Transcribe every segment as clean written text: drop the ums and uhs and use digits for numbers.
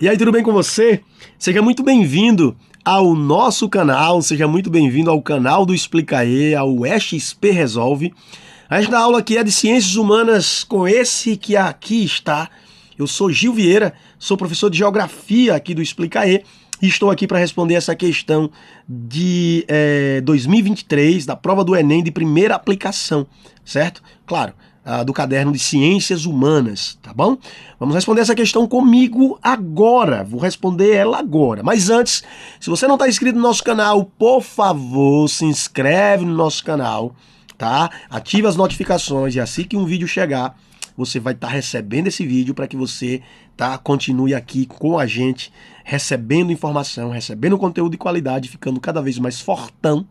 E aí, tudo bem com você? Seja muito bem-vindo ao nosso canal, seja muito bem-vindo ao canal do Explicae, ao XP Resolve. Esta aula aqui é de Ciências Humanas com esse que aqui está. Eu sou Gil Vieira, sou professor de Geografia aqui do Explicae e estou aqui para responder essa questão de 2023, da prova do Enem de primeira aplicação, certo? Claro. Do caderno de Ciências Humanas, tá bom? Vamos responder essa questão comigo agora, vou responder ela agora. Mas antes, se você não está inscrito no nosso canal, por favor, se inscreve no nosso canal, tá? Ativa as notificações e assim que um vídeo chegar, você vai estar recebendo esse vídeo para que você continue aqui com a gente, recebendo informação, recebendo conteúdo de qualidade, ficando cada vez mais fortão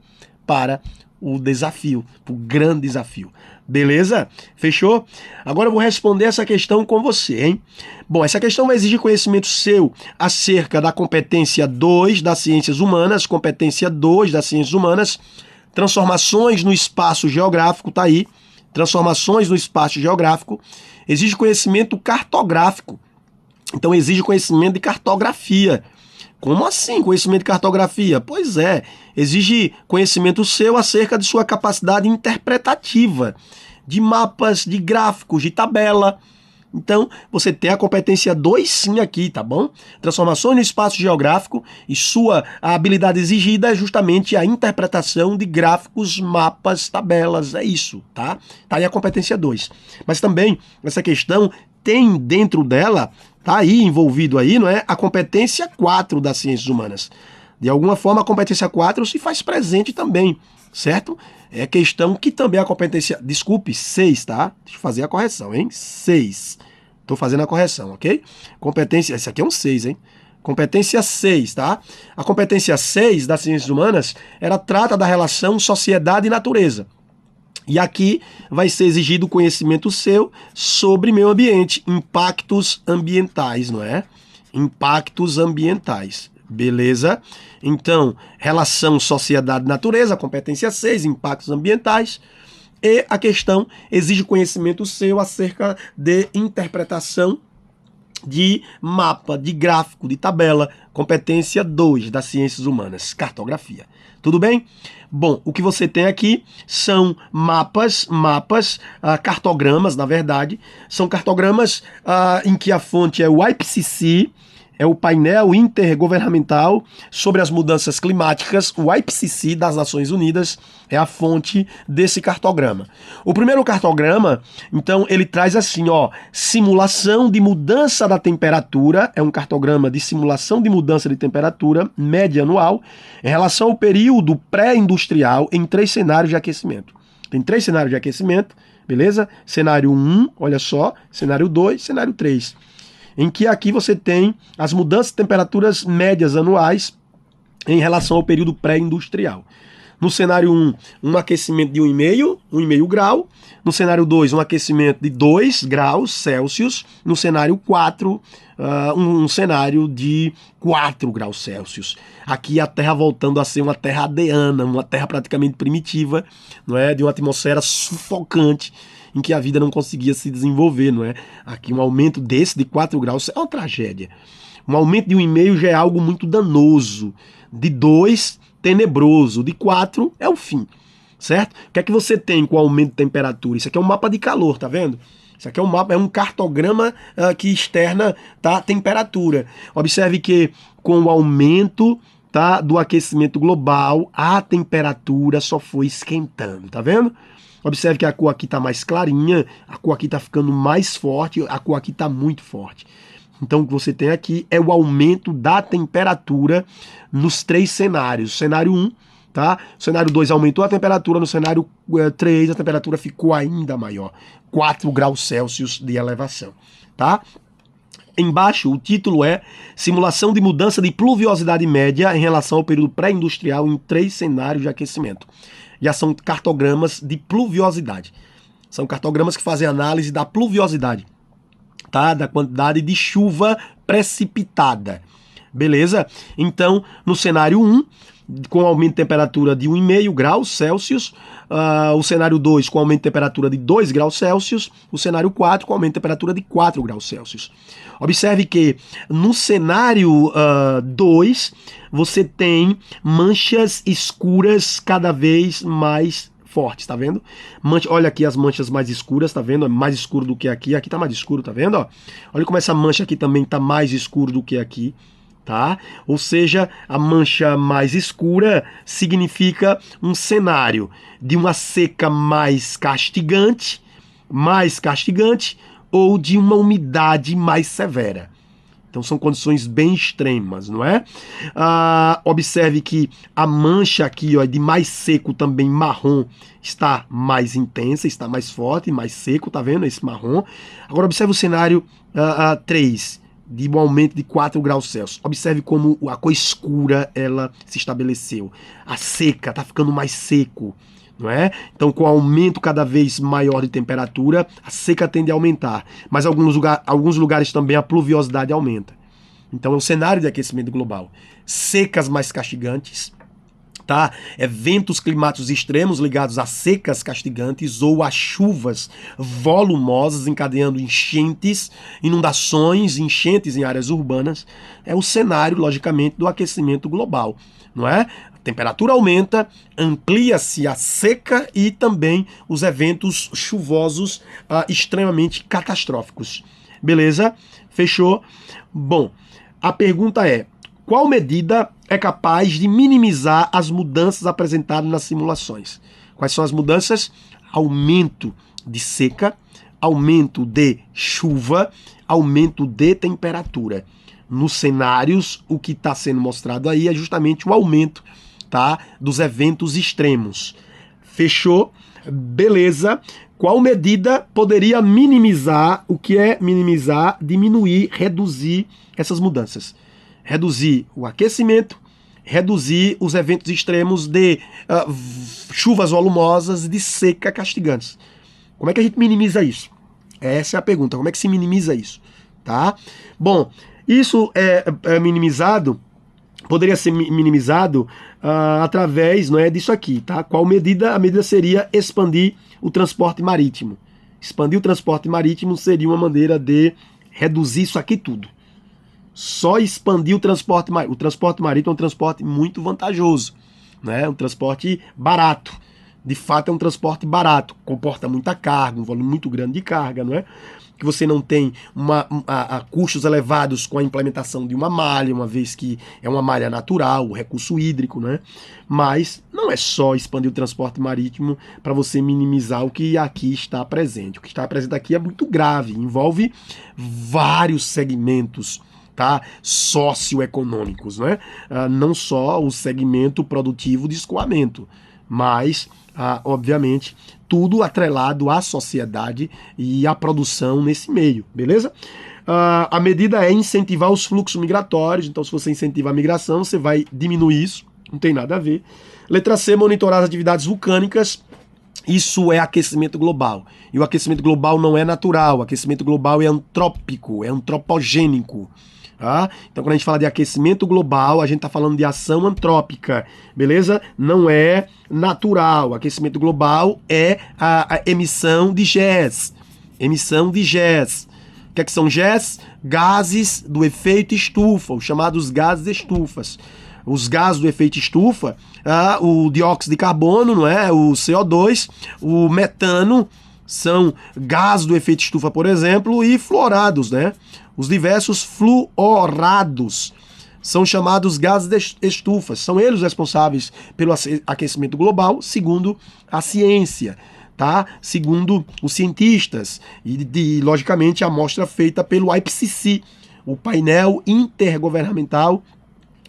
para o desafio, o grande desafio. Beleza? Fechou? Agora eu vou responder essa questão com você, hein? Bom, essa questão vai exigir conhecimento seu acerca da competência 2 das ciências humanas, competência 2 das ciências humanas, transformações no espaço geográfico, tá aí, transformações no espaço geográfico, exige conhecimento cartográfico, então exige conhecimento de cartografia. Como assim conhecimento de cartografia? Pois é, exige conhecimento seu acerca de sua capacidade interpretativa, de mapas, de gráficos, de tabela. Então, você tem a competência 2 sim aqui, tá bom? Transformações no espaço geográfico e sua habilidade exigida é justamente a interpretação de gráficos, mapas, tabelas, é isso, tá? Tá aí a competência 2. Mas também, essa questão tem dentro dela, tá aí envolvido aí, não é? A competência 4 das ciências humanas. De alguma forma, a competência 4 se faz presente também, certo? É questão que também a competência... Desculpe, 6, tá? Deixa eu fazer a correção, hein? 6. Tô fazendo a correção, ok? Competência... Esse aqui é um 6, hein? Competência 6, tá? A competência 6 das ciências humanas, ela trata da relação sociedade e natureza. E aqui vai ser exigido conhecimento seu sobre meio ambiente, impactos ambientais, não é? Impactos ambientais, beleza? Então, relação sociedade-natureza, competência 6, impactos ambientais. E a questão exige conhecimento seu acerca de interpretação de mapa, de gráfico, de tabela, competência 2 das ciências humanas, cartografia. Tudo bem? Bom, o que você tem aqui são mapas, cartogramas, na verdade, são cartogramas em que a fonte é o IPCC, é o painel intergovernamental sobre as mudanças climáticas, o IPCC das Nações Unidas é a fonte desse cartograma. O primeiro cartograma, então, ele traz assim, ó, simulação de mudança da temperatura, é um cartograma de simulação de mudança de temperatura média anual em relação ao período pré-industrial em 3 cenários de aquecimento. Tem 3 cenários de aquecimento, beleza? Cenário 1, olha só, cenário 2, cenário 3. Em que aqui você tem as mudanças de temperaturas médias anuais em relação ao período pré-industrial. No cenário 1, um aquecimento de 1,5 grau. No cenário 2, um aquecimento de 2 graus Celsius. No cenário 4, um cenário de 4 graus Celsius. Aqui a Terra voltando a ser uma terra adeana, uma terra praticamente primitiva, não é? De uma atmosfera sufocante, em que a vida não conseguia se desenvolver, não é? Aqui um aumento desse de 4 graus é uma tragédia. Um aumento de 1,5 já é algo muito danoso. De 2, tenebroso. De 4, é o fim, certo? O que é que você tem com o aumento de temperatura? Isso aqui é um mapa de calor, tá vendo? Isso aqui é um mapa, é um cartograma que externa, tá, a temperatura. Observe que com o aumento, tá, do aquecimento global, a temperatura só foi esquentando, tá vendo? Observe que a cor aqui está mais clarinha, a cor aqui está ficando mais forte, a cor aqui está muito forte. Então o que você tem aqui é o aumento da temperatura nos 3 cenários. Cenário 1, tá? Cenário 2 aumentou a temperatura, no cenário 3 a temperatura ficou ainda maior. 4 graus Celsius de elevação, tá? Embaixo, o título é Simulação de mudança de pluviosidade média em relação ao período pré-industrial em 3 cenários de aquecimento. Já são cartogramas de pluviosidade. São cartogramas que fazem análise da pluviosidade, tá? Da quantidade de chuva precipitada. Beleza? Então, no cenário 1, com aumento de temperatura de 1,5 graus Celsius, o cenário 2 com aumento de temperatura de 2 graus Celsius, o cenário 4 com aumento de temperatura de 4 graus Celsius. Observe que no cenário 2 você tem manchas escuras cada vez mais fortes, tá vendo? Olha aqui as manchas mais escuras, tá vendo? É mais escuro do que aqui, aqui tá mais escuro, tá vendo? Ó? Olha como essa mancha aqui também tá mais escuro do que aqui. Tá? Ou seja, a mancha mais escura significa um cenário de uma seca mais castigante ou de uma umidade mais severa. Então são condições bem extremas, não é? Observe que a mancha aqui, ó, de mais seco também marrom está mais intensa, está mais forte, mais seco, tá vendo? Esse marrom. Agora observe o cenário 3. De um aumento de 4 graus Celsius. Observe como a cor escura ela se estabeleceu. A seca está ficando mais seco, não é? Então, com o aumento cada vez maior de temperatura, a seca tende a aumentar. Mas em alguns lugares também a pluviosidade aumenta. Então, é o cenário de aquecimento global. Secas mais castigantes, tá? Eventos climáticos extremos ligados a secas castigantes ou a chuvas volumosas encadeando enchentes, inundações, enchentes em áreas urbanas. É o cenário, logicamente, do aquecimento global, não é? A temperatura aumenta, amplia-se a seca e também os eventos chuvosos extremamente catastróficos. Beleza? Fechou? Bom, a pergunta é: qual medida é capaz de minimizar as mudanças apresentadas nas simulações? Quais são as mudanças? Aumento de seca, aumento de chuva, aumento de temperatura. Nos cenários, o que está sendo mostrado aí é justamente o aumento, tá, dos eventos extremos. Fechou? Beleza. Qual medida poderia minimizar? O que é minimizar? Diminuir, reduzir essas mudanças. Reduzir o aquecimento, reduzir os eventos extremos de chuvas volumosas e de seca castigantes. Como é que a gente minimiza isso? Essa é a pergunta. Como é que se minimiza isso? Tá? Bom, isso é minimizado, poderia ser minimizado através, não é, disso aqui, tá? Qual medida? A medida seria expandir o transporte marítimo. Expandir o transporte marítimo seria uma maneira de reduzir isso aqui tudo. Só expandir o transporte marítimo. O transporte marítimo é um transporte muito vantajoso, né? Um transporte barato. De fato é um transporte barato, comporta muita carga, um volume muito grande de carga, não é? Que você não tem custos elevados com a implementação de uma malha, uma vez que é uma malha natural, o recurso hídrico, né? Mas não é só expandir o transporte marítimo para você minimizar o que aqui está presente. O que está presente aqui é muito grave, envolve vários segmentos, tá, socioeconômicos, né? Não só o segmento produtivo de escoamento, mas, obviamente, tudo atrelado à sociedade e à produção nesse meio, beleza? A medida é incentivar os fluxos migratórios, então se você incentiva a migração, você vai diminuir isso, não tem nada a ver. Letra C, monitorar as atividades vulcânicas. Isso é aquecimento global. E o aquecimento global não é natural, o aquecimento global é antrópico, é antropogênico. Tá? Então, quando a gente fala de aquecimento global, a gente está falando de ação antrópica, beleza? Não é natural. Aquecimento global é a emissão de gés. Emissão de gés. O que é que são gés? Gases do efeito estufa, os chamados gases estufas. Os gases do efeito estufa, o dióxido de carbono, não é? O CO2, o metano, são gases do efeito estufa, por exemplo, e fluorados, né? Os diversos fluorados são chamados gases de estufas. São eles responsáveis pelo aquecimento global, segundo a ciência, tá? Segundo os cientistas. E logicamente, a amostra feita pelo IPCC, o painel intergovernamental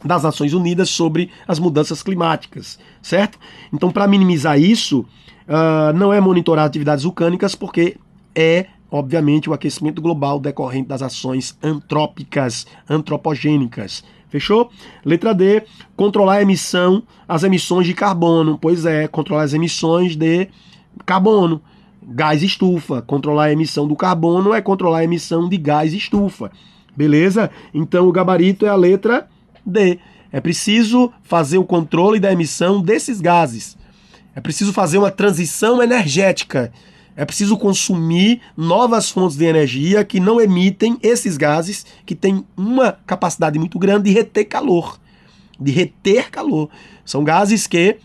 das Nações Unidas sobre as mudanças climáticas, certo? Então, para minimizar isso, não é monitorar atividades vulcânicas, porque obviamente, o aquecimento global decorrente das ações antrópicas, antropogênicas. Fechou? Letra D, controlar as emissões de carbono. Pois é, controlar as emissões de carbono, gás estufa. Controlar a emissão do carbono é controlar a emissão de gás estufa. Beleza? Então, o gabarito é a letra D. É preciso fazer o controle da emissão desses gases. É preciso fazer uma transição energética. É preciso consumir novas fontes de energia que não emitem esses gases, que têm uma capacidade muito grande de reter calor. De reter calor. São gases que,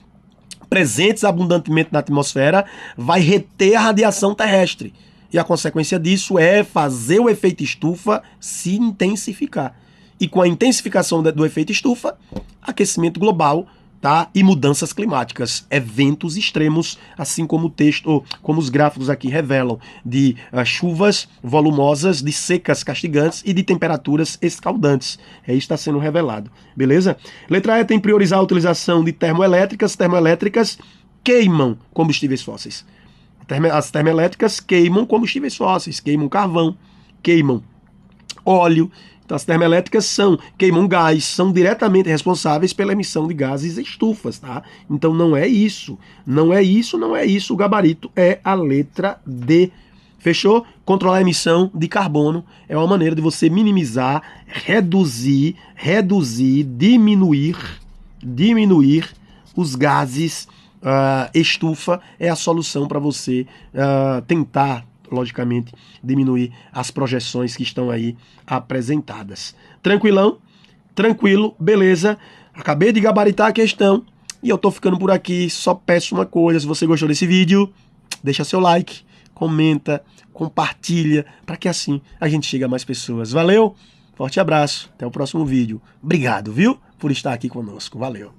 presentes abundantemente na atmosfera, vai reter a radiação terrestre. E a consequência disso é fazer o efeito estufa se intensificar. E com a intensificação do efeito estufa, aquecimento global, tá? E mudanças climáticas, eventos extremos, assim como o texto, como os gráficos aqui revelam, de chuvas volumosas, de secas castigantes e de temperaturas escaldantes. É isso que está sendo revelado, beleza? Letra E tem priorizar a utilização de termoelétricas. Termoelétricas queimam combustíveis fósseis. As termoelétricas queimam combustíveis fósseis, queimam carvão, queimam óleo. Então, as termoelétricas queimam gás, são diretamente responsáveis pela emissão de gases estufas, tá? Então não é isso, não é isso, não é isso. O gabarito é a letra D. Fechou? Controlar a emissão de carbono é uma maneira de você minimizar, reduzir, diminuir os gases estufa. É a solução para você tentar, logicamente, diminuir as projeções que estão aí apresentadas. Tranquilão? Tranquilo, beleza. Acabei de gabaritar a questão e eu tô ficando por aqui. Só peço uma coisa: se você gostou desse vídeo, deixa seu like, comenta, compartilha, para que assim a gente chegue a mais pessoas. Valeu, forte abraço, até o próximo vídeo. Obrigado, viu, por estar aqui conosco. Valeu.